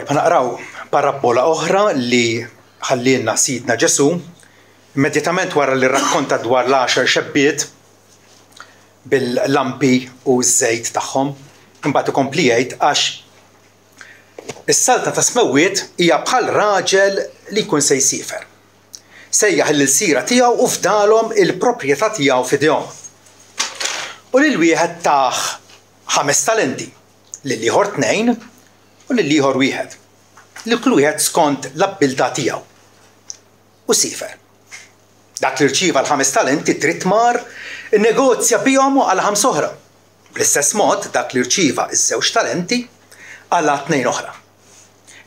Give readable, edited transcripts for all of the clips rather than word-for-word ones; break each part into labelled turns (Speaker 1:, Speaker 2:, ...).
Speaker 1: Naqraw parabola oħra li ħallilna Sidna Ġesu immedjatament wara li rrakkonta dwar l-10 xebbiet bil-lampi u ż-żejt tagħhom. Imbagħad ikompli jgħid għax is-salta ta' Smewwiet hija bħal raġel li jkun se jsifer. Sejjaħ il-sira tiegħu u fdalhom il-proprjetà tiegħu f'idejhom. U lil wieħed tah 5 talenti, lil ieħor 2 u lil ieħor 1. Li kull wieħed skont l-abbiltà tiegħu. U sifer. Dak li rċieva l-5 talenti trid mar innegozja bihom għal 5 oħra. Bl-istess mod dak li rċieva ż-2 talenti għal 2 oħra.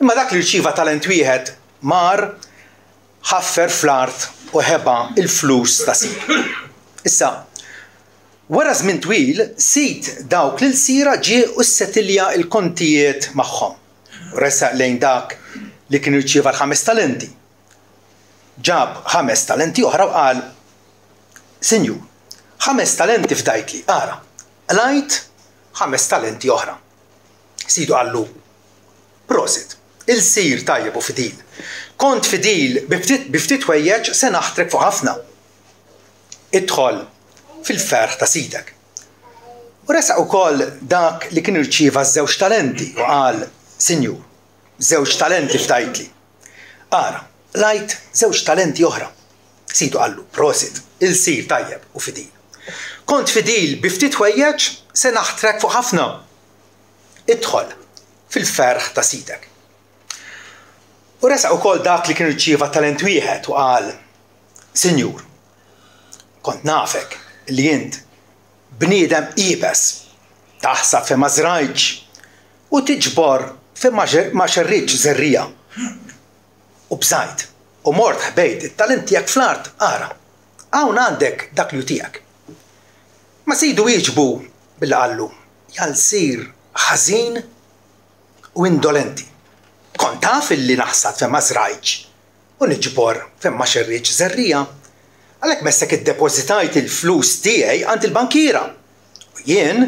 Speaker 1: Imma dak li rċieva talent wieħed mar ħaffer fl-art u ħeba il-flus ta' sir. Issa, wara żmien twil, sit dawk l-sira ġie u ssettilja l-kontijiet magħhom. Resaq lejn dak li kien irċieva l-5 talenti. Ġab 5 talenti oħra u qal: Sinjur, 5 talenti fdajtli, ara, għalajt 5 talenti oħra. Sidu qallu: Prosit, il-sir tajjeb u fidil. Kont fidil biftit wejjeġ se naħtrek fuq ħafna. Idħol fil-ferħ ta' sidek. U resaq ukoll dak li kien irċieva ż-2 talenti u qal: Sinjur, 2 talenti fdajtli. Ara, lajt 2 talenti oħra. Sidu qallu: Prosit, il-sir tajjeb u fidil. Kont fidil biftit wejjeġ se naħtrek fuq ħafna. Idħol fil-ferħ ta' sidek. U resaq ukoll dak li kien irċieva talent wieħed u qal: Sinjur, kont nafek li int bniedem qiebes, taħsab fi ma żrajtx u tiġbor fi ma xerritx żerrija. U bżajt u mort ħbejt it-talent tiegħek fl-art, ara, hawn għandek dak li tiegħek. Ma sidu jieġbu billi qallu: Jal sir ħażin u indolenti. Kont taf illi naħsad fejn ma żrajtx u niġbor fejn ma xerritx żerrija. Għalhekk messek iddepożitajt il-flus tiegħi għand il-bankiera. U jien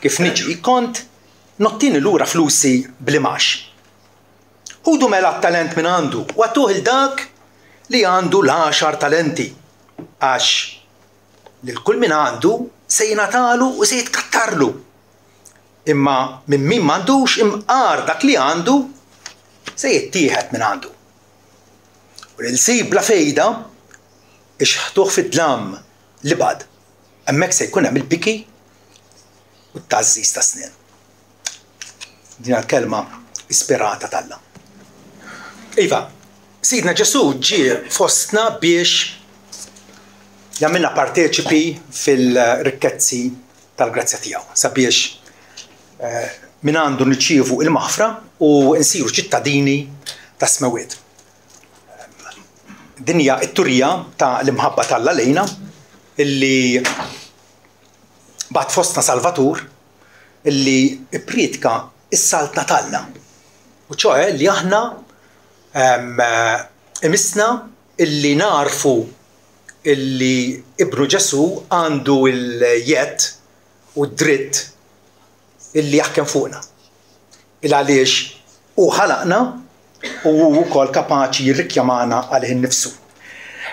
Speaker 1: kif niġi kont nottini lura flusi bl-imax. Ħudu mela t-talent minn għandu u għattuh il-dak li għandu l-10 talenti. Għax lil kull min għandu se jingħatalu u se jitkattarlu. Imma minn min m'għandux imqar dak li għandu se jittieħed minn għandu. U lil sib bla fejda ixħtuh fid-dlam li bad. Hemmhekk se jkun hemm il-piki u t-tażżiż ta' snien. Din l-kelma ispirata talla. Iva, Sidna Ġesu ġie fostna biex jagħmilna parteċipi fil-rikkezzi tal-grazzja tiegħu, sabiex min għandu nirċievu il-maħfra u nsiru ċittadini ta' Smewwiet. Din hija t-turija ta' l-imħabba Alla lejna illi bagħad fostna Salvatur illi ippriedka s-saltna tagħna. U ċoe li aħna imisna illi narfu illi Ibnu Ġesu għandu il-jett u d-dritt illi jaħkem fuqna. Il-għaliex u ħalaqna u wkoll kapaċi jirrikjamana għalih innifsu.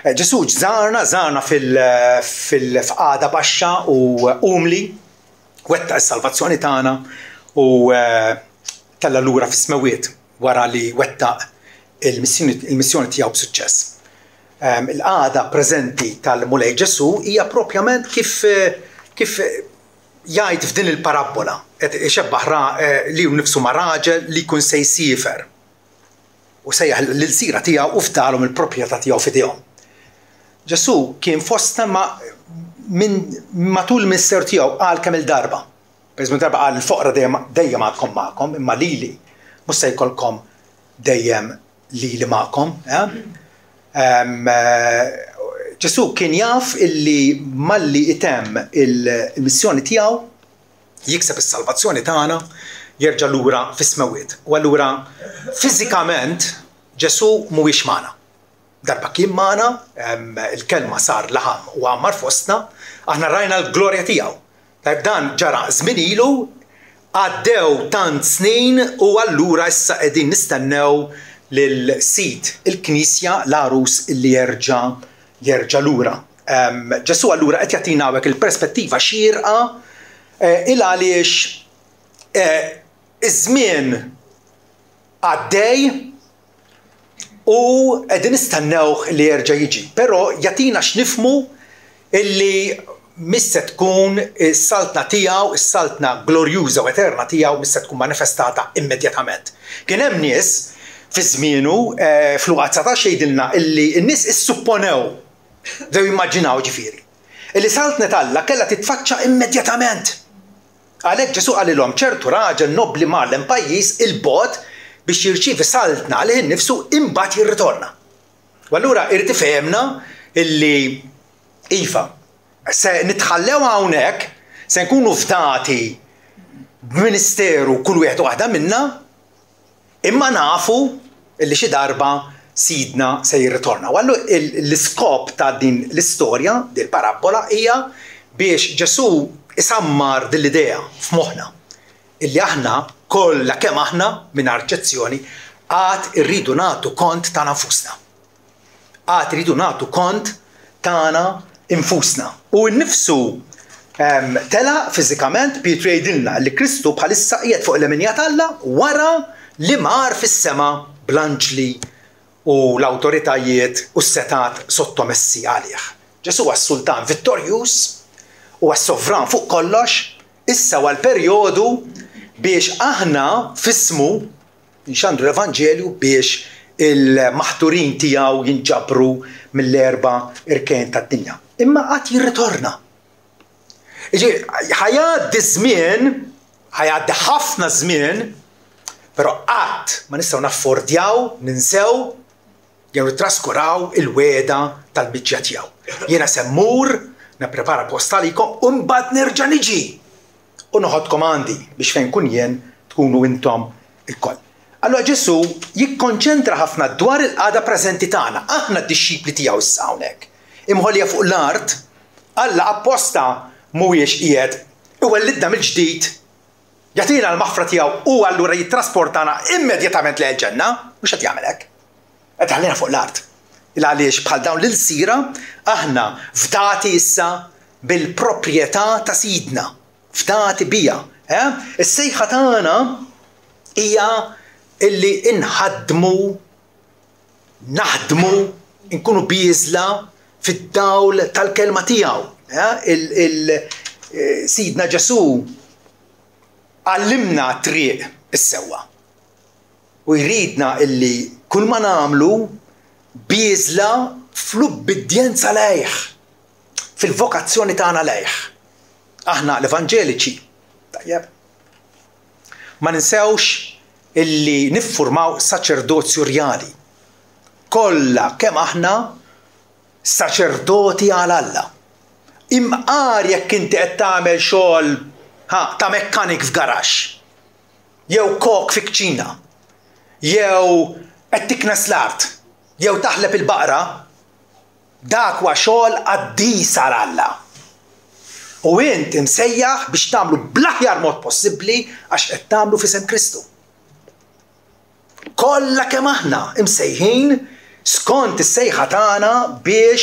Speaker 1: Ġesu żarna fil-fqada baxxa u umli, wettaq is-salvazzjoni tagħna u tella lura fi Smewwiet wara li wettaq il-missjoni tiegħu b'suċċess. Il-qagħda preżenti tal-Mulej Ġesu hija proprjament kif jgħid f'din il-parabola, ixebbaħ li nnifsu ma' raġel li jkun se jsifer u sejjaħ l-sira tiegħu u fdalhom il-proprjetà tiegħu f'idejhom. Ġesu kien fostna matul il-ministeru tiegħu qal kemm il-darba. Darba qal il-foqra dejjem għadkom magħkom, imma lili mhux se jkollkom dejjem lili magħkom. Ġesu kien jaf illi malli itemm il-missjoni tiegħu jikseb is-salvazzjoni tagħna jerġa' lura fi Smewwiet. U allura fiżikament Ġesu mhuwiex magħna. Darba kien magħna, il-kelma sar laħam u għammar fostna, aħna rajna l-glorja tiegħu. Dan ġara żmien ilu Għaddew tant snin u allura issa qegħdin nistennew lil-Sid il-Knisja l-Arus li jerġa' lura. Ġesu allura qed jagħtina hawnhekk il-perspettiva xierqa il għaliex iż-żmien għaddej u qegħdin nistennewh li jerġa' jiġi. Però jagħtina x'nifhmu illi missa tkun is-saltna tiegħu, is-saltna glorjuża u eterna tiegħu missa tkun manifestata immedjatament. Kien hemm nies fi żmienu fl-Luqa 19 jgħidilna illi n-nies issupponew, dew jimmaġinaw ġifieri, illi saltna Alla kellha titfaċċa immedjatament. Għalhekk Ġesu qalilhom ċertu raġel nobbli marlem pajjiż il-bogħod biex jirċievi saltna għalih innifsu imbagħad jirritorna. U allura irid ifhemna illi iva se nitħallew hawnhekk, se nkunu fdati b'ministeru kull wieħed waħda minna, imma nafu li xi darba Sidna se jirritorna. U allura l-iskop ta' din l-istorja, din parabola hija biex Ġesu isammar din l-idea f'moħħna illi aħna kollha kemm aħna mingħajr eċċezzjoni għad irridu nagħtu kont ta' nfusna. Għad irridu nagħtu kont tagħna infusna. U nnifsu tela fiżikament Pietru jgħidilna li Kristu bħalissa qiegħed fuq l-eminja Alla wara li mar fis-sema bl-anġli u l-awtoritajiet u s-setat sottomessi għalih. Ġesu huwa s-sultan vittorjuż u għas-sovran fuq kollox, issa huwa l-perjodu biex aħna fismu nxandru l-Evanġelju biex il-maħturin tiegħu jinġabru mill-erba' irkien tad-dinja. Imma qatt jirritorna. Ħajgħaddi żmien, ħajgħaddi ħafna żmien, però qatt ma nistgħu naffordjaw, ninsew jew nittraskuraw il-weda tal-biġġa tiegħu. Jiena semmur, nipprepara post għalikom u mbagħad nerġa' niġi u noħodkom għandi biex fejn kun jien tkunu intom il-koll. Allora Ġesu jikkonċentra ħafna dwar il-qagħda preżenti tagħna, aħna d-dixxipli tiegħu issa hawnhekk. Imħollija fuq l-art, Alla apposta mhuwiex qiegħed iwellidna mill-ġdid, jagħtina l-maħfra tiegħu u allura jittrasportana immedjatament lejn il-ġenna, mhux qed jagħmel hekk. Qed ħallina fuq l-art. Għaliex bħal dawn l-sira aħna fdati issa bil-proprjetà ta' Sidna, fdati bija. Is-sejħa tagħna hija illi inħaddmu, naħdmu, nkunu biżla fid-dawl tal-kelma tiegħu. Sidna Ġesu għallimna triq is-sewwa. U jridna illi kull ma nagħmlu biżla fl-ubbidjenza lejh, fil-vokazzjoni tagħna lejh. Aħna l-Evanġeliċi. Tajjeb. Ma ninsewx illi niffurmaw saċerdozju rjali. Kollha kemm aħna saċerdoti għal Alla. Imqar jekk inti qed tagħmel xogħol ta' mekkanik f'garax, jew kok fi kċina, jew qed tiknes l-art, jew taħleb il-baqra, dak huwa xogħol qaddis għal Alla. U int imsejjaħ biex tagħmlu bl-aħjar mod possibbli għax qed tagħmlu f'isem Kristu. Kollha kemm aħna imsejħin skont is-sejħa tagħna biex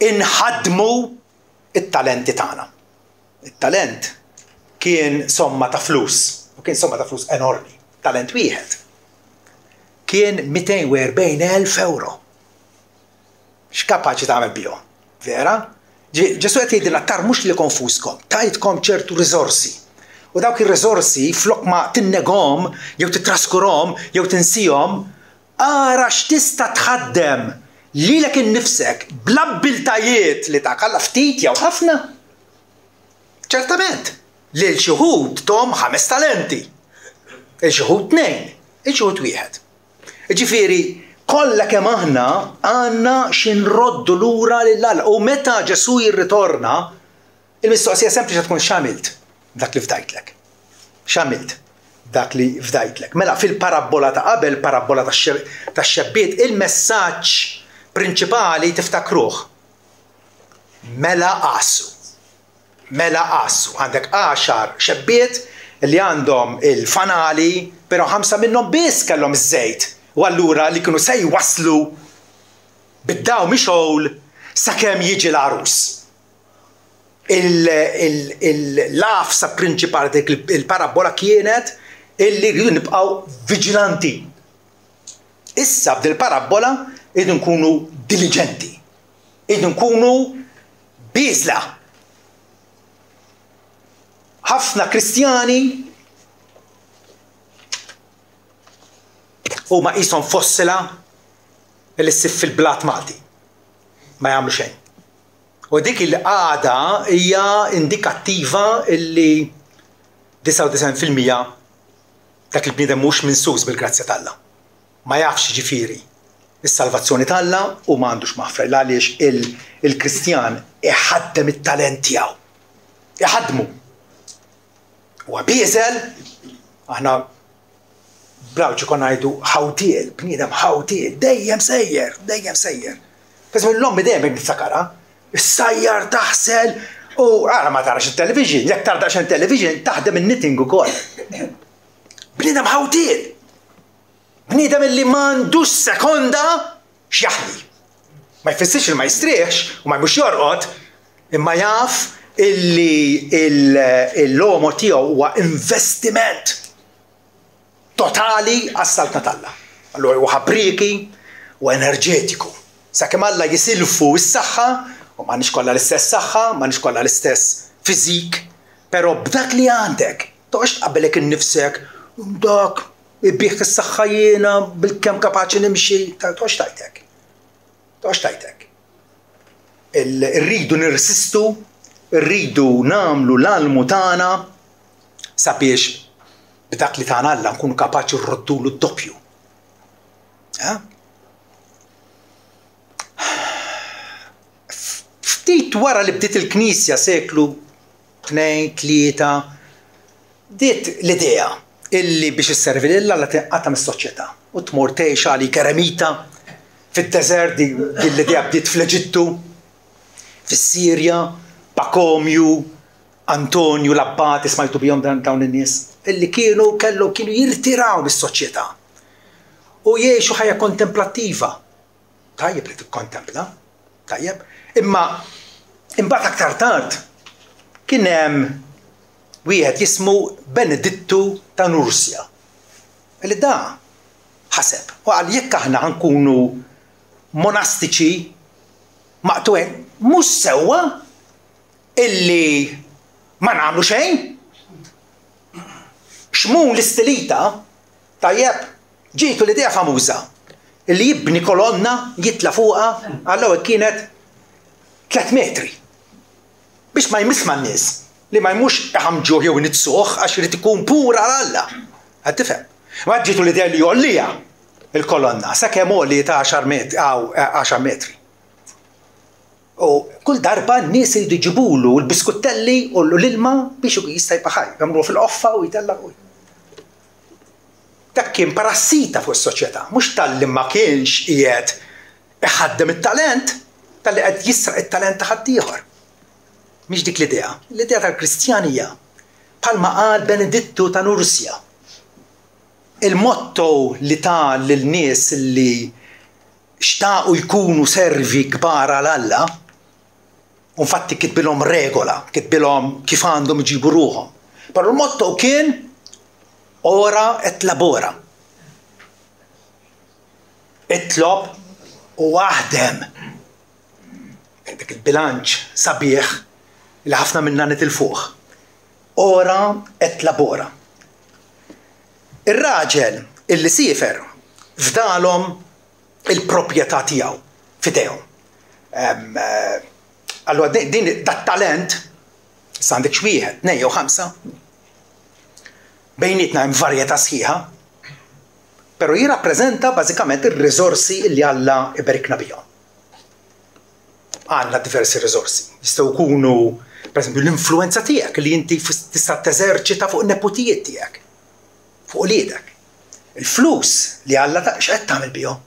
Speaker 1: inħaddmu it-talenti tagħna. It-talent kien somma ta' flus, u kien somma ta' flus enormi. Talent wieħed kien 240,000 euro. X'kapaċi tagħmel bihom? Vera? Ġesu qed jgħidilna tarmux li konfuskom, tajtkom ċertu riżorsi. U dawk ir-riżorsi flok ma tinnegom, jew titraskurhom, jew tinsihom, ara x'tista' tħaddem lilek innifsek bl-abbiltajiet li taqalla ftit jew ħafna. Ċertament, lil xi wħud tom 5 talenti, il xi wħud 2, il xi wħud 1. Ġifieri, kollha kemm aħna għandna xi nroddu lura lil Alla. U meta Ġesu jirritorna, il-mistoqsija sempliċi tkun x'għamilt dak li fdajtlek. X'għamilt dak li fdajtlek. Mela fil-parabola ta' qabel, parabola tax-xebbiet, il-messaġġ prinċipali tiftakruh. Mela qassu. Għandek 10 xebbiet li għandhom il-fanali, però 5 minnhom biss kellhom iż-żejt. U allura li kienu se jwasslu bid-daw mixol sakemm jiġi l-arus. Il-lafsa prinċipali dik il-parabola kienet illi rridu nibqgħu viġilanti. Issa b'dil parabola rridu nkunu diligenti, rridu nkunu biżla. Ħafna Kristjani huma qishom fossila li ssib fil-blat Malti. Ma jagħmlu xejn. U dik il-qagħda hija indikattiva illi 99% dak il-bniedem mhux minsus bil-grazzja t'Alla. Ma jafx ġifieri is-salvazzjoni t'Alla u m'għandux maħfra għaliex il-Kristjan iħaddem it-talent tiegħu. Iħaddmu. Huwa bieżel, aħna brawġi kon ngħidu ħawtiel, bniedem ħawtiel, dejjem sejjer. Bes mill-lom dejjem niftakara, is-sajjar taħsel u ara ma tarax it-television, jekk tara daqsxejn television taħdem in-knitting ukoll. Bniedem ħawtiel. Bniedem illi m'għandux sekonda x'jaħli. Ma jfissirx li ma jistrieħx u ma jmux jorqod, imma jaf illi l-lomo tiegħu huwa investiment totali għas-saltna t'Alla. Allura huwa ħabriki u enerġetiku. Sakemm Alla jisilfu s-saħħa u m'għandniex kollha l-istess saħħa, m'għandniex kollha l-istess fiżik, però b'dak li għandek toqgħodx tqabbelek innifsek dak ibbieħ is-saħħa jiena bil-kemm kapaċi nimxi, toqgħodx tajtek. Toqgħodx tajtek. Irridu nirsistu, irridu nagħmlu l-almu tagħna sabiex b'dak li tagħna Alla nkunu kapaċi nroddulu d-doppju. Ftit wara li bdiet il-Knisja seklu 2-3 bdiet l-idea illi biex isservi lil Alla tinqata' mis-soċjetà u tmur tgħix għalik eremita fid-deżert. Din l-idea bdiet fl-Eġittu, fis-Sirja, Pakomju, Antonju l-Abbati smajtu bihom dawn in-nies illi kienu jirtiraw mis-soċjetà u jgħixu ħajja kontemplattiva. Tajjeb li tikkontempla, tajjeb. Imma imbagħad aktar tard kien hemm wieħed jismu Benedittu ta' Nursja. Illi da ħaseb u qal jekk aħna nkunu monastiċi maqtuen mhux sewwa illi ma nagħmlu xejn. Xmun l-istilita, tajjeb, ġitu l-idea famuża illi jibni kolonna jitla fuqha għall-ewwel kienet 3 metri biex ma jmiss man-nies li ma jmux iħamġuh jew nitsuh għax irid ikun pura għall Alla. Qed tifhem? Ma ġitu l-idea li jollija il-kolonna sakemm għolli ta' 10 metri. U kull darba n-nies jridu jġibulu l-biskuttelli u l-ilma biex jista' jibqa' ħaj, jagħmluh fil-qoffa u jtellaq. Dak kien parassita fuq is-soċjetà, mhux tal-li ma kienx qiegħed iħaddem it-talent, tal-li qed jisraq it-talent ta' ħadd ieħor. Mhix dik l-idea. L-idea tal-Kristjanija bħalma qal Benedittu ta' Nursja. Il-motto li ta' lil-nies li xtaqu jkunu servi kbar għal Alla, u infatti kitbilhom regola, kitbilhom kif għandhom iġibu ruhom. Però l-motto kien ora et labora. Itlob u waħdem. Dik il-bilanċ sabiħ li ħafna minna nitilfuh. Ora et labora. Ir-raġel illi sifer fdalhom il-proprjetà tiegħu f'idejhom. Allora din dat-talent s'għandek wieħed, 2 jew 5. Bejnietna hemm varjetà sħiħa, però jirrappreżenta bażikament ir-riżorsi li Alla iberikna bihom. Għandna diversi riżorsi. Jistgħu jkunu pereżempju l-influenza tiegħek li inti tista' teżerċita fuq in-nepotijiet tiegħek, fuq uliedek. Il-flus li Alla x'qed tagħmel bihom.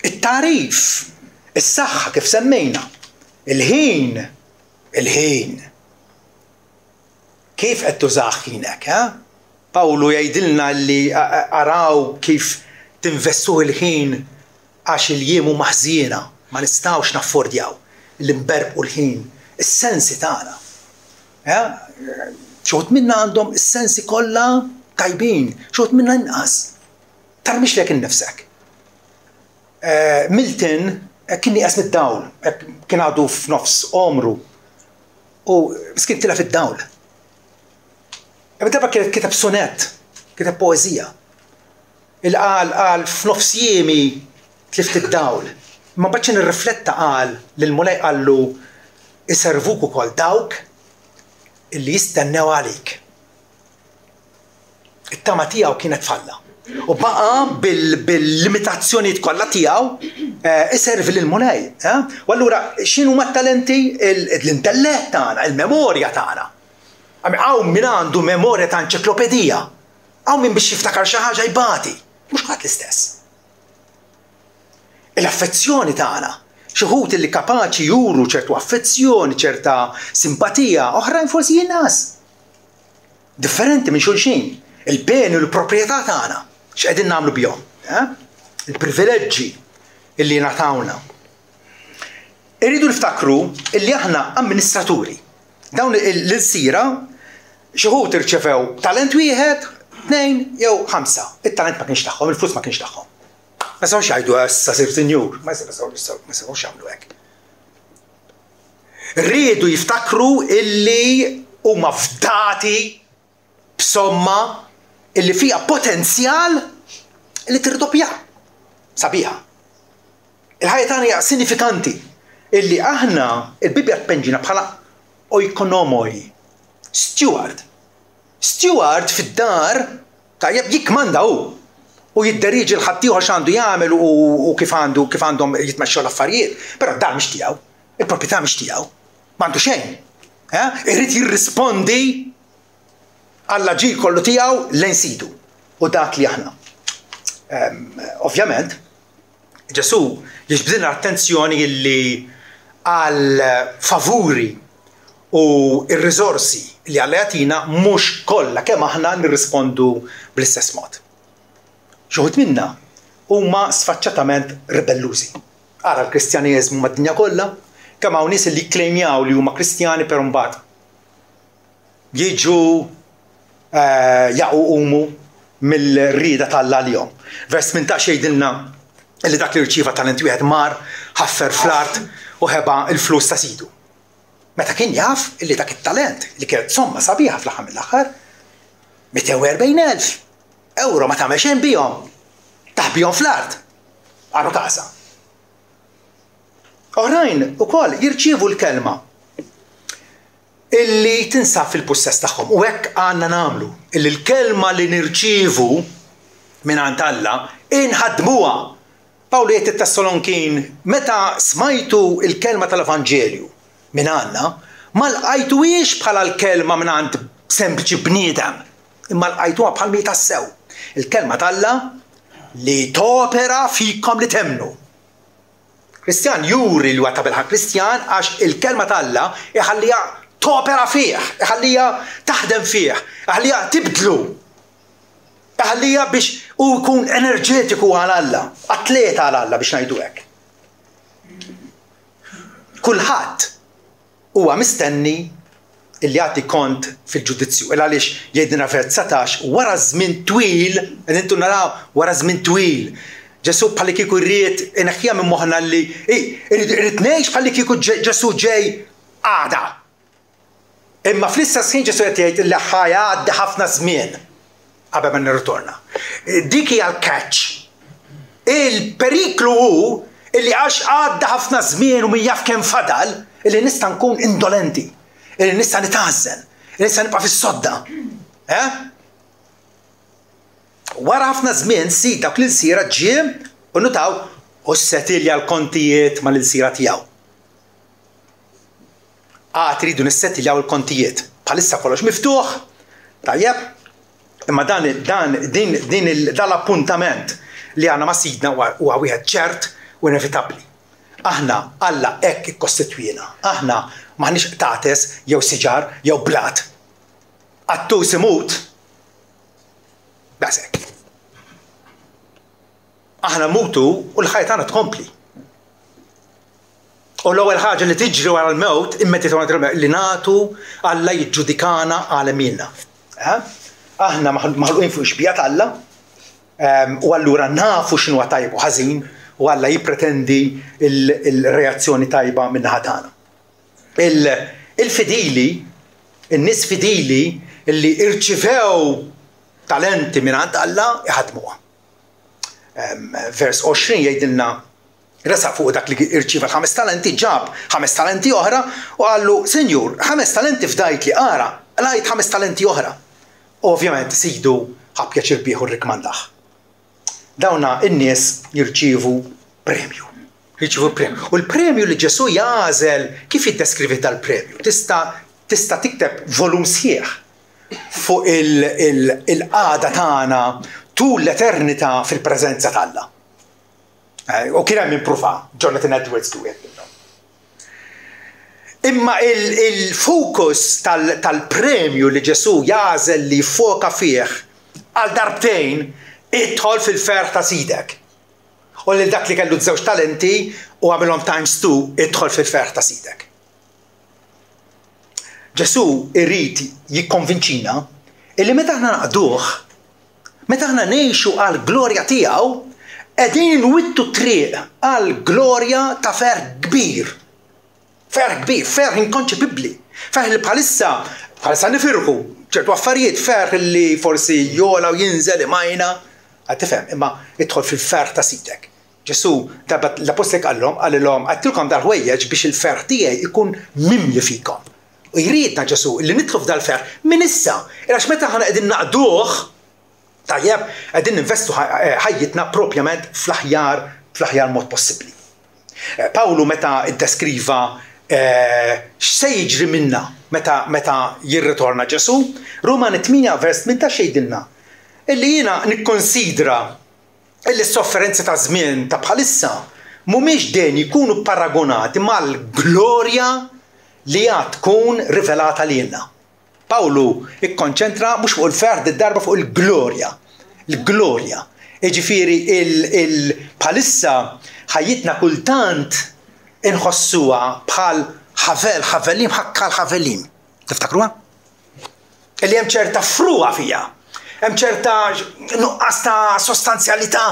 Speaker 1: it-tarif, is-saħħa kif semmejna, il-ħin. kif qed tużah ħinek, Pawlu jgħidilna li araw kif tinvestu l-ħin għax il-jiem huma ħżiena, ma nistgħux naffordjaw l-imberbqu l-ħin, is-sensi tagħna. Xogħod minna għandhom is-sensi kollha tajbin, xogħod minna inqas. Tarmix lek innifsek. Milton kien nieqes mid-dawl, kien għadu f'nofs omru u miskin tilha fid-dawl. Darba kiteb sonett, kiteb poezija. Il-qal f'nofs jiemi tlift id-dawl. Ma baċċin nirrifletta qal lil-mulej qallu iservuk ukoll dawk illi jistennew għalik. It-tama tiegħu kienet falla. U baqa bil-limitazzjonijiet kollha tiegħu iservi lil-mulej. U allura x'inhuma t-talenti? L-intellett tagħna, il-memorja tagħna. Għaw min għandu memorja ta' enċiklopedija. Għaw min biex jiftakar xi ħaġa jbati. Mhux ħadd l-istess. L-affezzjoni tagħna, xi wħud li kapaċi juru ċertu affezzjoni, ċerta simpatija, oħrajn forsi jinqas. Differenti minn xulxin. Il-beni u l-proprjetà tagħna x'qegħdin nagħmlu bihom. Il-privileġġi illi natawna. Irridu niftakru illi aħna amministraturi. Dawn l-sira xi wħud irċevew talent wieħed, 2 jew 5. It-talent ma kienx tagħhom, il-flus ma kienx tagħhom. Ma sawx jgħidu issa sir sinjur, ma sawx jagħmlu hekk. Rridu jiftakru illi huma fdati b'somma illi fiha potenzjal li tirdoppja sabiħa. Il-ħajja tagħna hija sinifikanti illi aħna il-Bibja tpenġina bħala oikonomoi, steward. Steward fid-dar tajjeb jikmanda u jidderiġi l-ħaddieħor x'għandu jagħmel u kif għandhom jitmexxew l-affarijiet, però d-dar mhix tiegħu, il-proprjetà mhix tiegħu, m'għandu xejn. Irid jirrispondi għall-aġir kollu tiegħu lejn sidu u dak li aħna. Ovvjament, Ġesu jiġbdilna attenzjoni illi għal favuri u ir-riżorsi li Alla jagħtina mhux kollha kemm aħna nirrispondu bl-istess mod. Xi wħud minna huma sfaċċatament ribellużi. Ara l-Kristjaneżmu mad-dinja kollha, kemm hawn nies li jikklejmjaw li huma Kristjani però mbagħad jiġu jaqgħu qumu mill-rieda tal-Alla għalihom. Vers 18 jgħidilna li dak li rċieva talent wieħed mar, ħaffer fl-art u ħeba l-flus ta' sidu. Meta kien jaf illi dak it-talent li kienet somma sabiħa fl-aħħar mill-aħħar 240,000 euro ma tagħmel xejn bihom. Taħbihom fl-art. Għarru kasa. Oħrajn ukoll jirċievu l-kelma illi tinsab fil-possess tagħhom u hekk għandna nagħmlu illi l-kelma li nirċievu minn għand Alla inħaddmuha. Pawlu jgħid it-Tessalonkin meta smajtu l-kelma tal-Evanġelju minn Alla, ma lqajtuhiex bħala l-kelma minn għand sempliċi bniedem, imma lqajtuha bħal mi tassew. Il-kelma tal-Alla li topera fikom li temnu. Kristjan juri li huwa ta' bilħaq Kristjan għax il-kelma tal-Alla iħallija topera fih, iħallija taħdem fih, iħallija tibdlu. Iħallija biex u jkun enerġetiku għal Alla, atleta għal Alla biex ngħidu hekk. Kulħadd huwa mistenni illi jagħti kont fil-ġudizzju. Għaliex jgħidilna vers 19 wara żmien twil, qed intu naraw wara żmien twil. Ġesu bħalli kieku jrid ineħħiha minn moħħna li irid ngħix bħalli kieku Ġesu ġej għada. Imma fl-istess ħin Ġesu qed jgħid li ħajgħaddi ħafna żmien qabel ma nirritorna. Dik hija l-catch. Il-periklu hu illi għax għadda ħafna żmien u min jaf kemm fadal, illi nista' nkun indolenti, illi nista' nitażżen, illi nista' nibqa' fis-sodda. Wara ħafna żmien si dawk l-insiera ġie u nutaw u ssettilja l-kontijiet mal-insiera tiegħu. Tridu nissettiljaw il-kontijiet. Bħalissa kollox miftuħ, tajjeb, imma dan l-appuntament li għandna ma' sidna huwa wieħed ċert u inevitabbli. Aħna Alla hekk ikkostitwina. Aħna m'aħniex qtates jew siġar jew blat. għattus imut, daqshekk. Aħna mutu u l-ħajja tagħna tkompli. U l-ewwel ħaġa li tiġri wara l-mewt immedjatament li nagħtu Alla jiġġudikana għal emilna. Aħna maħluqin fuq xbijat Alla u allura nafu x'inhu tajb u ħażin u Alla jippretendi il-reazzjoni tajba min-naħa tagħna. Il-fidili, in-nies fidili li irċivew talenti mingħand Alla iħadmuha. Vers 20 jgħidilna resa fuq dak li irċiva 5 talenti ġab 5 talenti oħra u għallu Sinjur, 5 talenti fdajt li qara, lajt 5 talenti oħra. Ovvjament sidu ħappjaċir bieħu rikmandaħ. Dawna in-nies jirċivu premju. U l-premju li Ġesu jażel kif jiddeskrivi tal-premju. Tista' tikteb volum sħiħ fuq il-qagħda tagħna tul l-eternità fil-preżenza t'Alla. U kien hemm impruva, Jonathan Edwards tu Imma il-fokus tal-premju li Ġesu jażel li foka fih għal darbtejn idħol fil-ferħ ta' sidek. U li dak li kellu 2 talenti u għamilhom times 2 idħol fil-ferħ ta' sidek. Ġesu irrid jikkonvinċina illi meta aħna naqduh, meta aħna ngħixu għal glorja tiegħu, qegħdin nwittu triq għal glorja ta' ferħ kbir. Ferħ kbir, ferħ inkonċepibbli. Ferħ li bħalissa nifirħu ċertu affarijiet, ferħ li forsi jola u jinżel imajna, tifhem, imma idħol fil-ferħ ta' sidek. Ġesu dabat l-apostoli għallhom għattilkom dal-ħwejjeġ biex il-ferħ tiegħi ikun mimli fikom. U jridna Ġesu li nidħlu f'dal-ferħ minn issa, għax meta aħna qegħdin naqduh, tajjeb, qegħdin ninvestu ħajjitna propjament fl-aħjar mod possibbli. Pawlu meta iddeskriva x'se jiġri minna meta jirritorna Ġesu, Rumani 8 vers 18 jgħidilna illi jiena nikkonsidra illi s-sofferenzi ta' żmien ta' bħalissa mhumiex dejn ikunu paragonati mal-glorja li tkun rivelata lilna. Pawlu ikkonċentra mhux fuq il-ferħ darba fuq il-glorja. Il-glorja. Jiġifieri bħalissa ħajjitna kultant inħossuha bħal ħavelim ħakkal ħavelim. Tiftakruha? Illi hemm ċerta fruha fiha. Hemm ċerta nuqqas ta' sostanzjalità.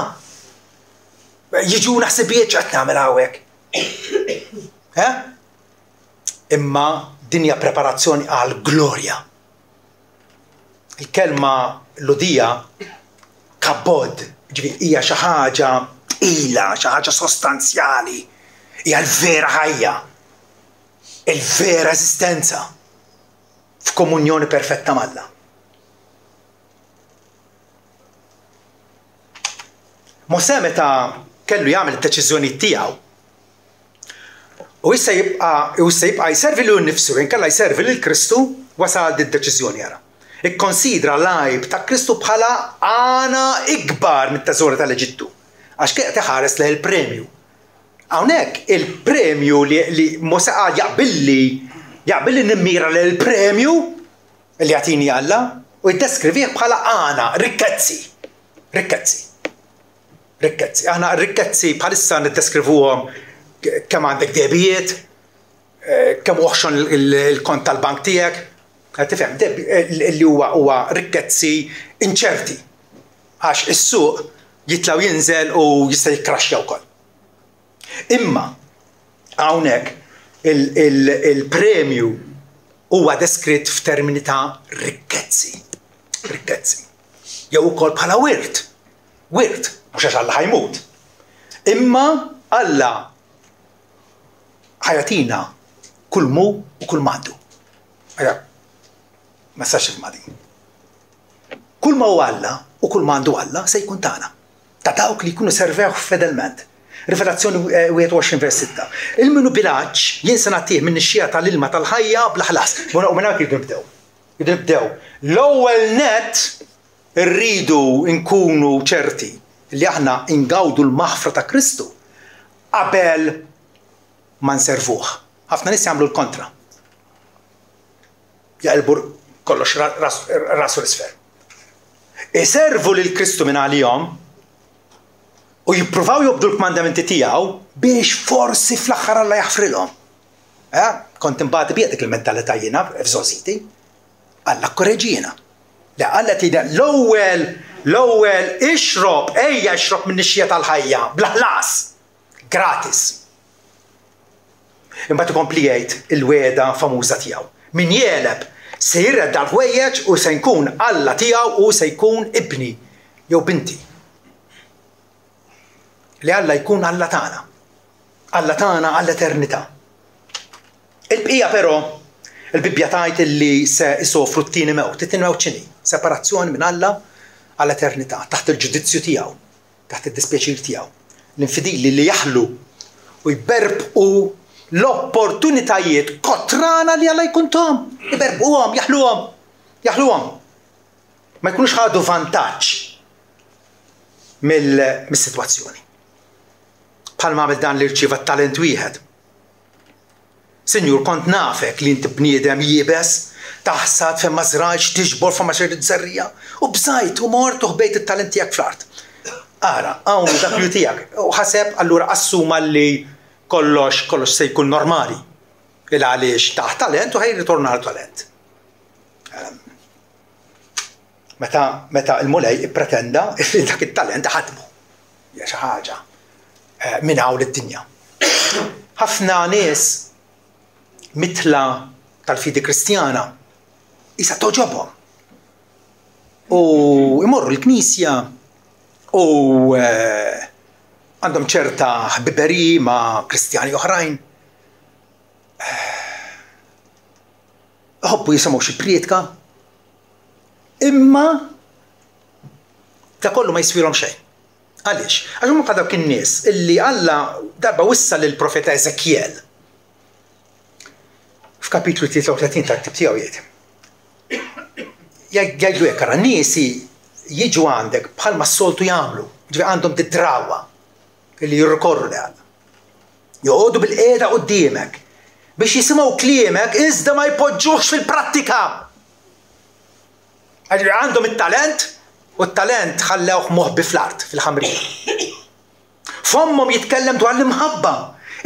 Speaker 1: Jiġuna ħsibijiet qed nagħmel hawnhekk. Imma dinja preparazzjoni għal glorja. Il-kelma lodija kabod, hija xi ħaġa tqila, xi ħaġa sostanzjali, hija l-vera ħajja, il-vera eżistenza f'komunjoni perfetta mal-Alla. Mosè meta kellu jagħmel id-deċiżjoni tiegħu u issa jibqa' jservi lil nnifsu, inkella jservi lil Kristu, wasal id-deċiżjoni ara. Ikkonsidra l-għajb ta' Kristu bħala għana ikbar mit-teżori tal-Eġittu. Għax kienet iħares lejn il-premju. Hawnhekk il-premju li Mosè jaqbilli nimmira lejn il-premju li jagħtini Alla u jiddeskrivih bħala għana rikkezzi. Aħna rikkezzi bħalissa niddeskrivuhom kemm għandek debijiet, kemm uħxon il-kont tal-bank tiegħek, tifhem, li huwa rikkezzi inċerti. Għax is-suq jitlaw jinżel u jista' jikkraxxa wkoll. Imma hawnhekk il-premju huwa deskritt f'termini ta' rikkezzi. Jew ukoll bħala wirt, mhux għax Alla ħajmut. Imma Alla ħajatina kull mu u kull mandu. Ma sax il-madi. Kull ma u Alla u kull mandu Alla se jkun tagħna. Ta' dawk li jkunu servew fedelment. Rivelazzjoni 21 vers 6. Il-minu bilanċ jinsa nagħtih minn ix-xija tal-ilma tal-ħajja bla ħlas. U minn hekk jridu nibdew. L-ewwel net irridu nkunu ċerti li aħna ingawdu l-maħfra ta' Kristu qabel ma nservuh. Ħafna nies jagħmlu l-kontra. Jaqilbu kollox rasu l-isfer. Iservu lil Kristu minn għalihom u jippruvaw jobdu l-kmandamenti tiegħu biex forsi fl-aħħar Alla jaħfrilhom. Kont imbagħad biegħek il-mentalità jiena f'żożiti. Alla korreġina. La Alla tgħidha l-ewwel ixrob, ejja ixrob minn ix-xija tal-ħajja bla ħlas. Gratis. Imbagħad ikompli jgħid il-weda famuża tiegħu. Min jeleb se jirredda l-ħwejjeġ u se jkun Alla tiegħu u se jkun ibni jew binti. Li Alla jkun Alla tagħna. Alla tagħna għall-eternità. Il-bqija però, il-Bibbja tgħid illi se isofru t-tieni mewt. It-tieni mewt x'inhi? Separazzjoni minn Alla għall-eternità, taħt il-ġudizzju tiegħu, taħt id-dispjaċir tiegħu. L-infidili li jaħlu u jberbqu l-opportunitajiet kotrana li Alla jkun tom. Iberbquhom, jaħluhom. Ma jkunux ħadu vantaġġ mill-sitwazzjoni. Bħalma għamil dan li rċieva talent wieħed. Sinjur, kont nafek li inti bniedem jibes, taħsad fejn ma żrajx tiġbor fa' maċerit żerrija u bżajt u mort u ħbejt it-talent tiegħek fl-art. Ara, hawn dak li tiegħek u ħaseb allura assuma li kollox se jkun normali. Il għaliex taħ talent u ħajritorna għal talent. Meta il-mulej ippretenda li dak it-talent ħadmu. Hija xi ħaġa minn hawn lid-dinja. Ħafna nies mitla tal-fidi kristjana isa toġobhom. U imorru l-knisja u għandhom ċerta ħbiberi ma' kristjani oħrajn. Ħobbu jisimgħu xi prietka. Imma ta' kollu ma jiswilhom xejn. Għaliex? Għax huma dawk in-nies illi Alla darba wissa lill profeta Eżekjel. F'kapitlu 33 tal-ktieb tiegħu jgħid. Jgħidlu hekk ara niesi jiġu għandek bħalma s-soltu jagħmlu, ġifieri għandhom tidrawa li jirrikorru li Alla. Joqogħdu bil-qiegħda quddiemek biex jisimgħu kliemek iżda ma jpoġġuhx fil-prattika. Għandhom it-talent u t-talent ħallewh moħbi fl-art fil-ħamrija. Fommhom jitkellem dwar l-imħabba,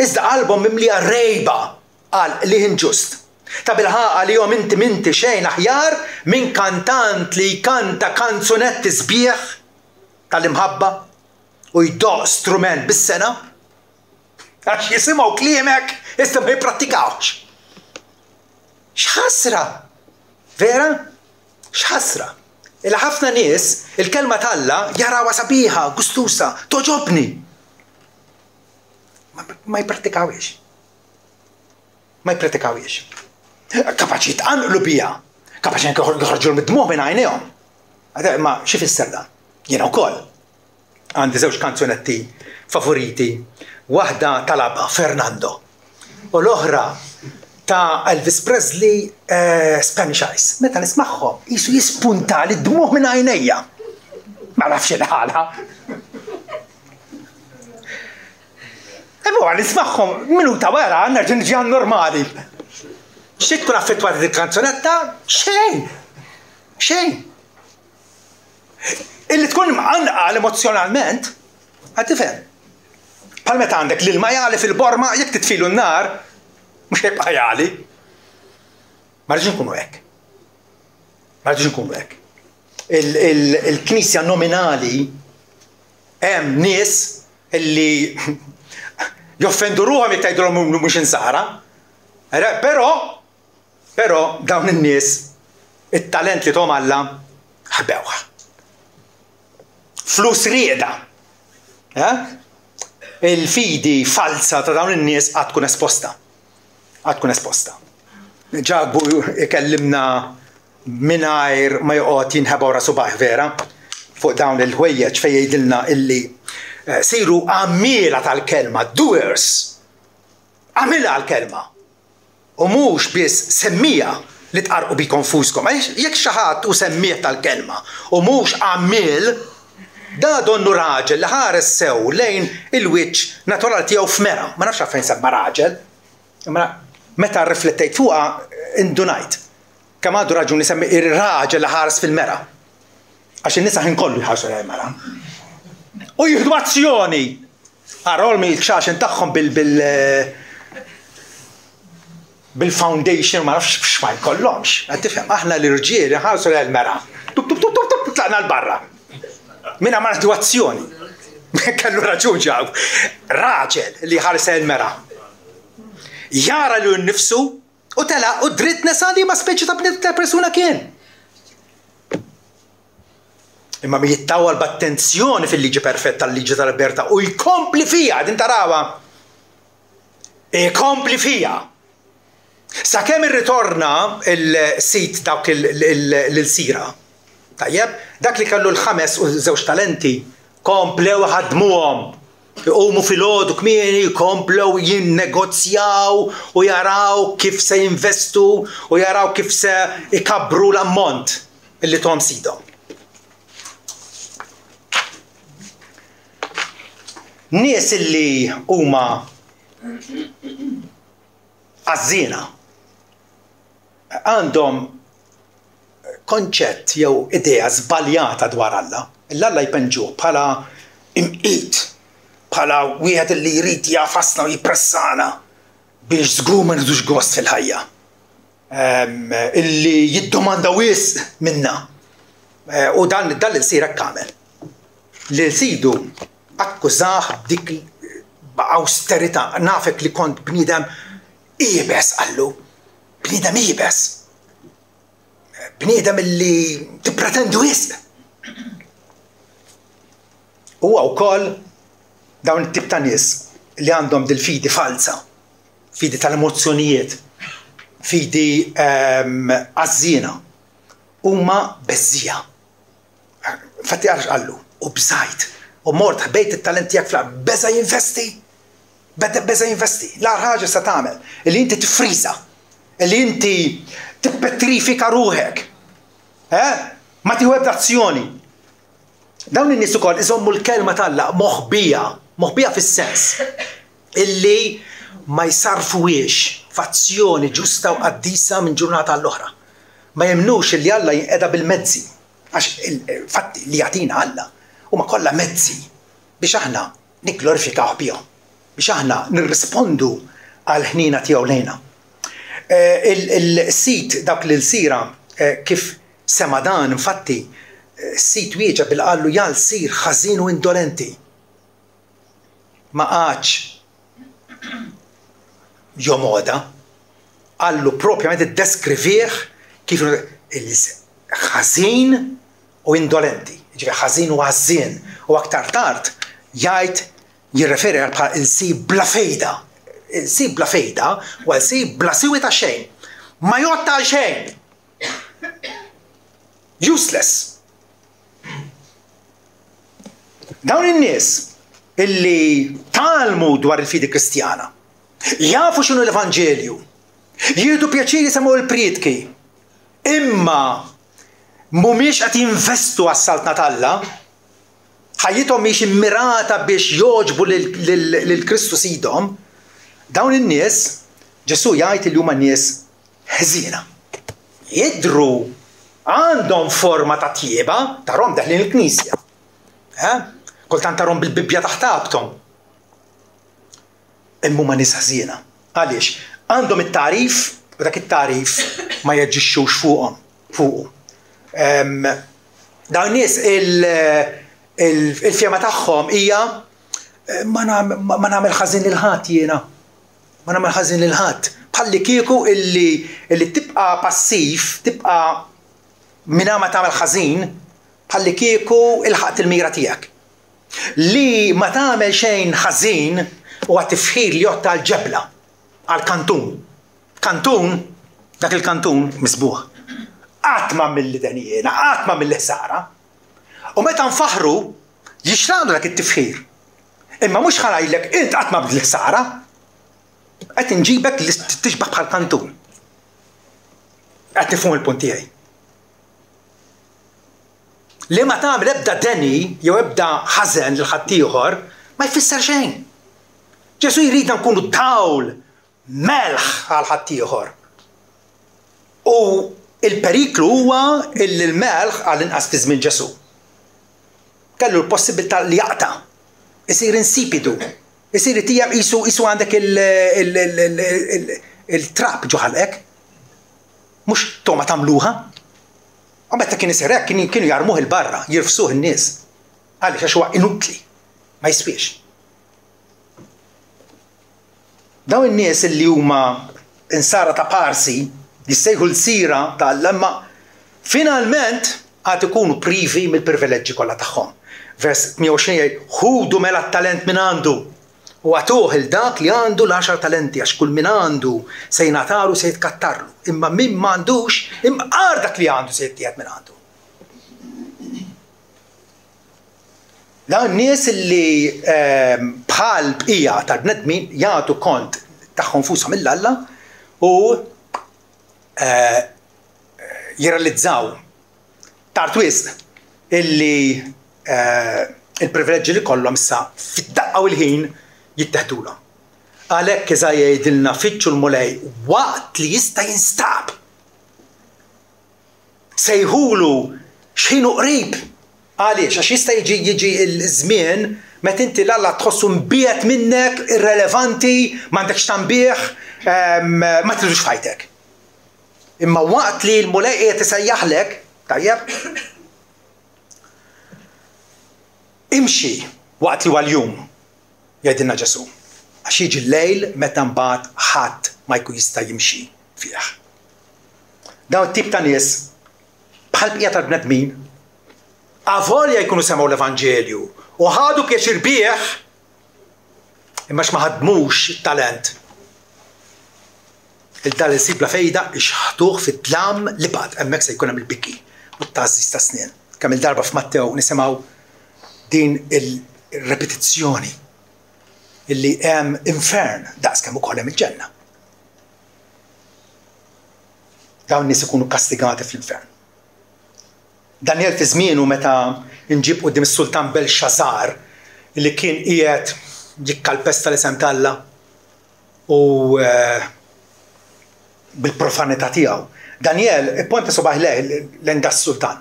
Speaker 1: iżda qalbhom mimlija rejba qal li inġust. Ta' bil-ħaqa li jom inti xejn aħjar minn kantant li jkanta kanzunetti sbieħ tal-imħabba u jdoq strument bis-sena għax jisimgħu kliemek iżda ma jipprattikawx. X'ħasra! Vera? X'ħasra! Il-ħafna nies il-kelma tal-Alla jarawha sabiħa, gustusa, toġobni. Ma jipprattikawx. Ma jipprattikawx. Kapaċi tqanqlu biha, kapaċi joħorġu mid-dmuħ minn għajnejhom. Ma xi fisser dan? Jiena wkoll. Għandi żewġ kanzunetti favoriti, waħda tal-Abba Fernando u l-oħra ta' Elvis Presley Spanish Eyes. Meta nismagħhom qisu jispunta li d-dmuħ minn għajnejja. Ma nafx il-ħala. Ewa nismagħhom minuta wara nerġa' niġi normali. Xi tkun affettwata dik-kanzunetta? Xejn. Illi tkun mqanqa emozjonalment, għad tifhem. Bħal meta għandek l-ilma jali fil-borma jekk titfilu n-nar, mhux jibqa' jali. Ma rridx nkunu hekk. Il-Knisja nominali hemm nies illi joffendu ruhom jekk tgħidulhom mhux insara. Però dawn in-nies it-talent li tom Alla ħbewha. Flus rieda. Il-fidi falsa ta' dawn in-nies għad tkun esposta. Ġabu ikellimna mingħajr ma joqgħod jinħeba wara subaħ vera fuq dawn il-ħwejjeġ fejn jgħidilna illi siru għammiela tal-kelma, doers. Għamilha l-kelma. U mhux biss semmija li tqarqu bi konfuskom. Jekk xi ħadd u semmieħ tal-kelma u mhux għammiel, da donnu raġel li ħares sew lejn il-wiċċ naturali tiegħu f'mera. Ma nafx fejn semma raġel. Meta rriflettejt fuqha indunajt kemm għandu raġuni semmi ir-raġel li ħares fil-mera. Għax in-nisa ħin kollu jħarsu lejn mera. U jieħdu azzjoni. Għarol mill-xaxen tagħhom bil-foundation ma nafx x'ma jkollhomx. Qed tifhem aħna l-irġiel ħarsu lejn mera. Tub tlaqna l-barra. Minna ma naħdu azzjoni. Kellu raġun ġaw. Raġel li ħares lejn mera. Jara li nnifsu u tela u dritt nesali ma speċi ta' persuna kien. Imma mi jittawal b'attenzjoni fil-liġi perfetta l-liġi tal-libertà u jkompli fija, din tarawa. Jkompli fija. Sakemm irritorna il-sit dawk l-sira. Tajjeb, dak li kellu l-5 u 2 talenti komplew ħadmuhom. Iqumu fil-għodu kmieni, komplew jinnegozjaw u jaraw kif se jinvestu u jaraw kif se ikabru l-ammont illi tom sidhom. Nies illi huma għażina għandhom konċett jew idea żbaljata dwar Alla. L-Alla jpenġuh bħala imqit, bħala wieħed li jrid jafasna u jippressana biex żgur ma nidux gost fil-ħajja. Illi jiddomanda wisq minna. U dan l-sir hekk għamel. Li sidu akkużah dik b'awsterità. Nafek li kont bniedem qiebes qallu. Bniedem qiebes. Bniedem illi tippretendi wisq. Huwa wkoll dawn it-tip ta' nies li għandhom dil-fidi falsa, fidi tal-emozzjonijiet, fidi għażina, huma beżżija. Infatti għalx qallu, u bżajt, u mort ħbejt it-talent tiegħek fl beża jinvesti. Beża jinvesti. L-ar ħaġa se tagħmel, li inti tifriża, li inti tippetrifika ruħek. Ma tieħu ebda azzjoni. Dawn in-nies ukoll iżommu l-kelma tal-Alla moħbija fis-sens illi ma jsarfuwiex f'azzjoni ġusta u qaddisa minn ġurnata għall-oħra. Ma jemnux illi Alla jinqeda bil-mezzi għax fatti li jagħtina Alla huma kollha mezzi biex aħna nikglorifikaw bihom, biex aħna nirrispondu għal ħnina tiegħu lejna. Il-sit dawk l-sira kif sema dan infatti sit wieġeb bil-qallu jal sir ħażin u indolenti. Ma qatx jomoda, qallu propjament iddeskrivih kif ħażin u indolenti. Ġifieri ħażin u għażien u aktar tard jgħid jirreferi għal il-sib bla fejda. Il-sib bla fejda u għal-sib bla siwi ta' xejn. Ma jotta għal xejn. Useless. Dawn in-nies illi talmu dwar il-fidi Kristjana, jafu x'inhu l-Evanġelju, jieħdu pjaċir jisimgħu l-priedki, imma mhumiex qed jinvestu għas-saltna tal-Alla, ħajjithom mhix immirata biex jogħġbu lil Kristu sidhom, dawn in-nies Ġesu jgħid li huma nies ħżiena. Jidhru għandhom forma ta' tjieba tarhom daħlin il-Knisja. Kultant tarhom bil-Bibbja taħt qabthom. Imma huma nies ħżiena. Għaliex? Għandhom it-tarif u dak it-tarif ma jaġixxux fuqu. Dawn nies il-fjema tagħhom hija ma nagħmel ħażin lil ħadd jiena. Ma nagħmel ħażin lil ħadd. Bħalli kieku illi tibqa' passiv, tibqa' minha ma tagħmel ħażin, bħalli kieku ilħaqt il-mira tiegħek. Li ma tagħmel xejn ħażin huwa tifħir li jotta l-ġebla għall-kantun. Kantun, dak il-kantun misbuħ. Qatt ma mill-den jiena, qatt ma mill-ħsara. U meta nfaħru jixtaqlu dak it-tifħir. Imma mhux ħanajlek int qatt ma mill-ħsara. Qed inġibek li tixbaħ bħal kantun. Qed tifhmu l-punt tiegħi. Li ma tagħmel ebda deni jew ebda ħażen lil ħadd ieħor ma jfisser xejn. Ġesu jridna nkunu dawl melħ għal ħadd ieħor. U il-periklu huwa li l-melħ għall-inqas fi żmien Ġesu kellu l-possibilità li jaqta', isir insipidu, isir itija qisu għandek il-trap ġoħalek, mhux toma tagħmluha. U meta kien isir hekk kienu jarmuh il-barra, jirfsuh in-nies. Għaliex għax huwa inutli, ma jiswiex. Dawn in-nies li huma insara ta' parsi jissejħu l-sira tal-lemma finalment għad ikunu privi mill-privileġġi kollha tagħhom. Vers 120 ħudu mela t-talent minn għandu u għatuh il-dak li għandu l-10 talenti għax kull min għandu se jingħatalu se jitkattarlu. Imma min m'għandux imqar dak li għandu se jittieħed minn għandu. Dawn nies li bħal bqija tal-bnedmin jagħtu kont tagħhom fushom mill-Alla u jirrealizzaw tard wisq illi il-privileġġi li kollhom issa fid-daqqa u l-ħin jittieħdulhom. Għalhekk Eżajja jgħidilna fittxu l-mulej waqt li jista' jinstab. Sejħulu x'ħinu qrib. Għaliex għax jista' jiġi l-żmien meta inti l-Alla tħossu mbiegħed minnek, irrelevanti, m'għandekx tanbih, ma tridux f'ħajtek. Imma waqt li l-mulej qiegħed isejjaħlek, tajjeb, imxi waqt li huwa l-jum, jgħidilna Ġesu, għax jiġi l-lejl meta mbagħad ħadd ma jkun jista' jimxi fih. Dawn it-tip ta' nies bħal bqija tal-bnedmin avolja jkunu semgħu l-Evanġelju u ħadu pjaċir bih imma ma ħadmux it-talent. Il-dal isib la fejda ixħtuh fit-tlam li bad hemmhekk se jkun hemm il-biki u t-tażżiż ta' snien. Kemm il-darba f'Mattew nisimgħu din il-repetizzjoni illi hemm infern daqs kemm ukoll hemm il-ġenna. Dawn nies ikunu kastigati fl-infern. Daniel fi żmienu meta inġib quddiem is-Sultan Belshazzar illi kien qiegħed jikkalpesta l-isem tal-Alla u bil-profanità tiegħu. Daniel ipponta subaħ l-enda s-Sultan.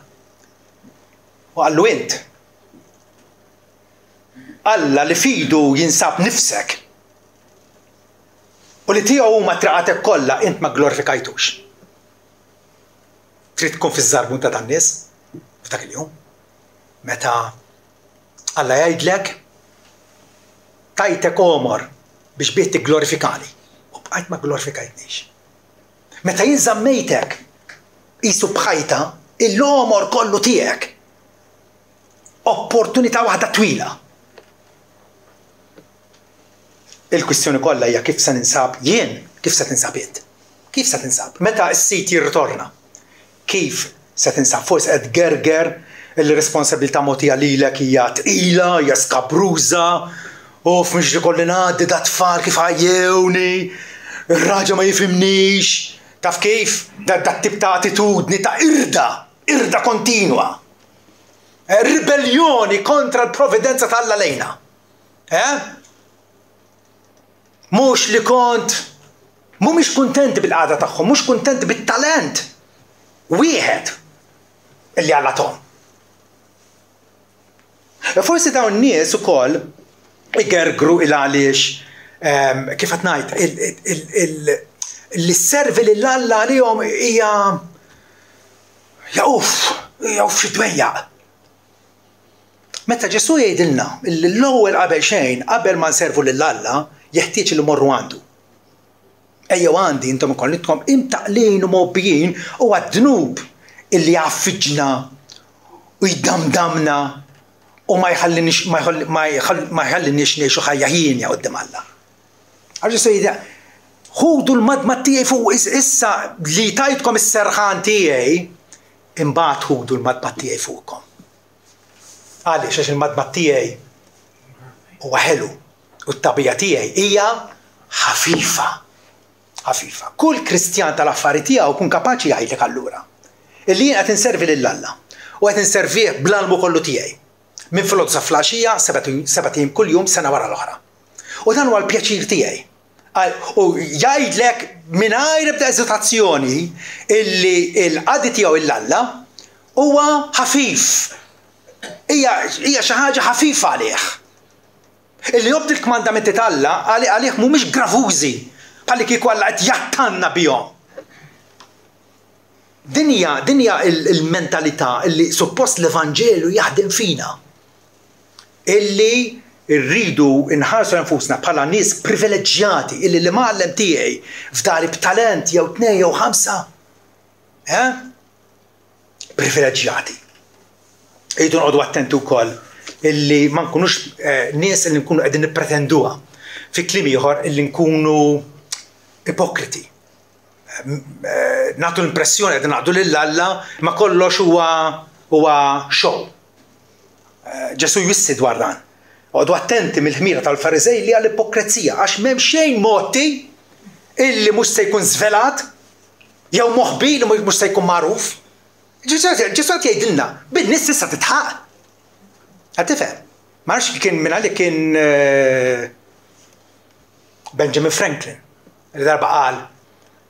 Speaker 1: U qallu int Alla li fidu jinsab nifsek u li tiegħu huma traqatek kollha int ma glorifikajtux. Trid tkun fiż-żarbun ta' tan-nies f'dak il-jum. Meta Alla jgħidlek tajtek omor biex bih tikglorifikani u bqajt ma glorifikajtniex. Meta jinżammejtek qisu bħajta il-omor kollu tiegħek. Opportunità waħda twila. Il-kwistjoni kollha hija kif se ninsab jien, kif se tinsab int. Kif se tinsab? Meta s-sit jirritorna. Kif se tinsab? Forsi qed gerger il-responsabilità mogħtija lilek hija tqila, hija skabruża, u f'mhux ikolli ngħaddi da tfal kif ħajjewni, ir-raġa ma jifhimnix, taf kif? Dat-tip ta' attitudni ta' irda kontinwa. Ribellioni kontra l-provvidenza tal-Alla lejna. Mhux li mhumiex kuntenti bil-qagħda tagħhom, mhux kuntenti bit-talent wieħed illi Alla tom. Forsi dawn nies ukoll igergru il għaliex kif qed ngħid li sservi lill-Alla għalihom hija xi dwejjaq. Meta Ġesu jgħidilna l-ewwel qabel xejn qabel ma nservu lill-Alla jeħtieġ li morru għandu. Ejjew għandi intom ukoll nitkom imtaqlin u mobbijin u għad-dnub illi jaffiġna u jdamdamna u ma jħallinix ngħixu ħajja ħienja quddiem Alla. Għax se jgħidha ħudu l-madma tiegħi fuq issa li tajtkom is-serħan tiegħi imbagħad ħudu l-madma tiegħi fuqkom. Għaliex għax il-madma tiegħi huwa ħelu. U t-tabija tiegħi hija ħafifa. Ħafifa. Kull Kristjan tal-affari tiegħu kun kapaċi jgħidlek allura illi jien qed inservi lill-Alla u qed inservih bl-almu kollu tiegħi. Minn filgħodu sa flaxija 7 kuljum sena wara l-oħra. U dan huwa l-pjaċir tiegħi. U jgħidlek mingħajr ebda eżitazzjoni illi l-qadi tiegħu il-Alla huwa ħafif. Hija xi ħaġa ħafifa għalih. Illi jobdi l-kmandamenti tal-Alla għalih mhumiex gravużi bħalli kieku Alla qed jattanna bihom. Din hija il-mentalità illi suppost l-Evanġelu jaħdem fina. Illi rridu inħarsu nfusna bħala nies privileġġjati illi li mgħallem tiegħi f'dari b'talent jew 2 jew 5. Privileġġjati. Ejdu noqogħdu attenti wkoll illi ma nkunux nies illi nkunu qegħdin nippretenduha. Fi kliem ieħor illi nkunu ipokriti. Nagħtu l-impressjoni qegħdin naqdu lill-Alla ma kollox huwa show. Ġesu jwissi dwar dan. Għodu attenti mill-ħmira tal-Farizej li għall-ipokrezija, għax m'hemm xejn motti illi mhux se jkun żvelat, jew moħbi li mhux se jkun magħruf. Ġesu qed jgħidilna, bin-nies tista' titħaq. Qed tifhem? Ma nafx kien minn għalik kien Benjamin Franklin li darba qal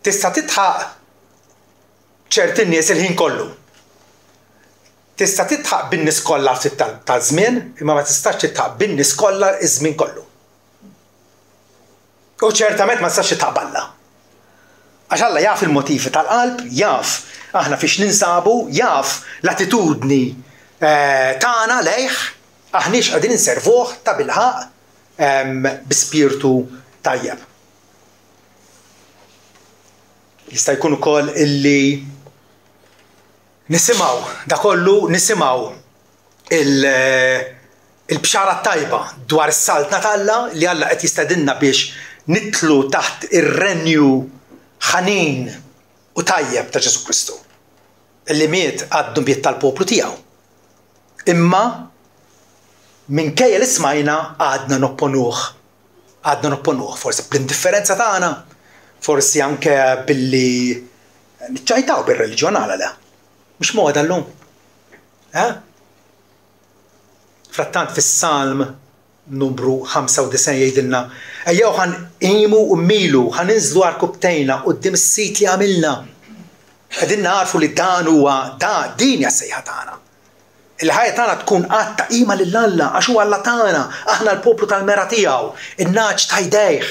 Speaker 1: tista' titħaq ċerti nies il-ħin kollu. Tista' titħaq bin-nies kollha ftit ta' żmien, imma ma tistax titħaq bin-nies kollha iż-żmien kollu. U ċertament ma tistax titħaq b'Alla. Għax Alla jaf il-motivi tal-qalb, jaf aħna fiex ninsabu, jaf l-attitudni tagħna lejh, aħniex qegħdin inservuh ta' bilħaq bi spirtu tajjeb. Jista' jkun ukoll illi nisimgħu da kollu nisimgħu il-bxara tajba dwar is-saltna tal-Alla li Alla qed jistedinna biex nitlu taħt ir-renju ħanin u tajjeb ta' Ġesu Kristu illi miet għad-dumbiet tal-poplu tiegħu. Imma minkejja li smajna għadna nopponuh. Forsi bl-indifferenza tagħna, forsi anke billi niċċajtaw bir-reliġjon għala le. Mhux moda llum. Frattant fis-Salm numru 95 jgħidilna ejjew ħanqimu u mmilu ħaninżlu għall-kubtejna quddiem is-sit li għamilna. Qegħdin narfu li dan huwa din hija s-sejħa tagħna. Il-ħajja tagħna tkun qatt ta' qima lill-Alla għax huwa Alla tagħna, aħna l-poplu tal-mera tiegħu, in-naġ ta' jdejh.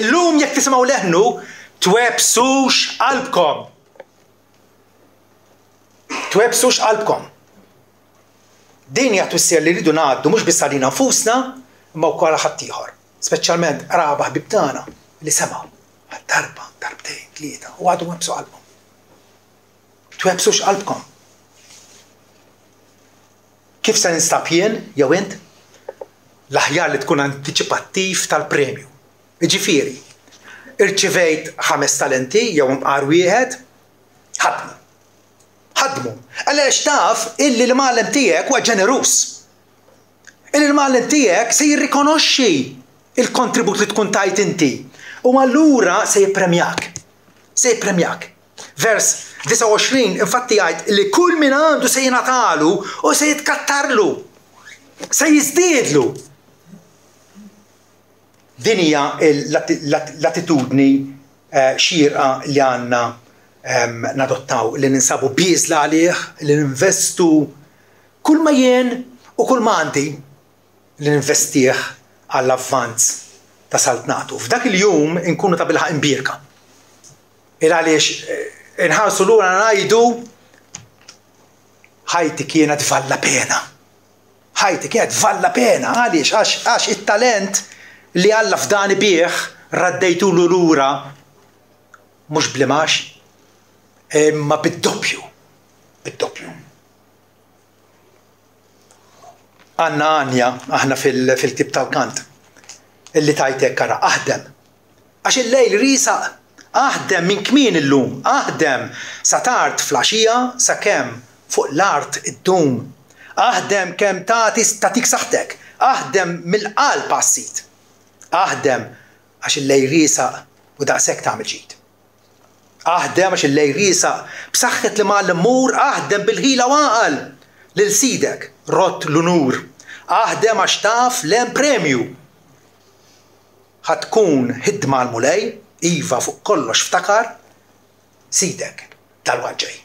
Speaker 1: Illum jekk tisimgħu leħnu twebsux qalbkom. Twebsux qalbkom. Din hija twissija li rridu ngħaddu mhux biss għalina nfusna, imma wkoll ħadd ieħor, speċjalment qraba ħbieb tagħna li semgħu darba, darbtejn, tlieta u għadu websu qalbhom. Twebsux qalbkom. Kif se ninstab jien jew int? L-aħjar li tkun antiċipattiv tal-premju. Jiġifieri, irċivejt 5 talenti jew imqar wieħed, ħadmu. Għaliex taf illi l-mgħallem tiegħek huwa ġenerus. Illi l-mgħallem tiegħek se jirrikonoxxi il-kontribut li tkun tajt inti. U allura se jippremjak. Vers 29 infatti jgħid li kull min għandu se jingħatalu u se jitkattarlu. Se jiżdiedlu. Din hija l-attitudni xierqa li għandna nadottaw, li ninsabu biżla għalih, li ninvestu kull ma jien u kull ma għandi li ninvestih għall-avvanz ta' saltnatu. F'dak il-jum inkunu ta' bilħaq imbirka. Għaliex inħarsu lura ngħidu ħajti kienet valla pena. Ħajti kienet valla pena għaliex għax it-talent li Alla f'dani bih raddejtulu lura mhux blimax imma bid-doppju. Għandna Anja aħna fil-tip tal-kant illi tajtek kara aħdem. Għax il-lejl risaq, aħdem minn kmien illum, aħdem sa tard flaxija sakemm fuq l-art id-dum. Aħdem kemm tatik saħtek, aħdem mill-qalb għas-sit. Aħdem għax il-lejl risaq u daqshekk tagħmel ġid. Aħdem għax il-lejl risaq b'saħħet li mal mur, aħdem bil-ħila waqal lil sidek rott l-unur. Aħdem għax taf l-hemm premju. ħatkun ħidma l-mulej, iva fuq kollox ftakar, sidek tal-waġġej.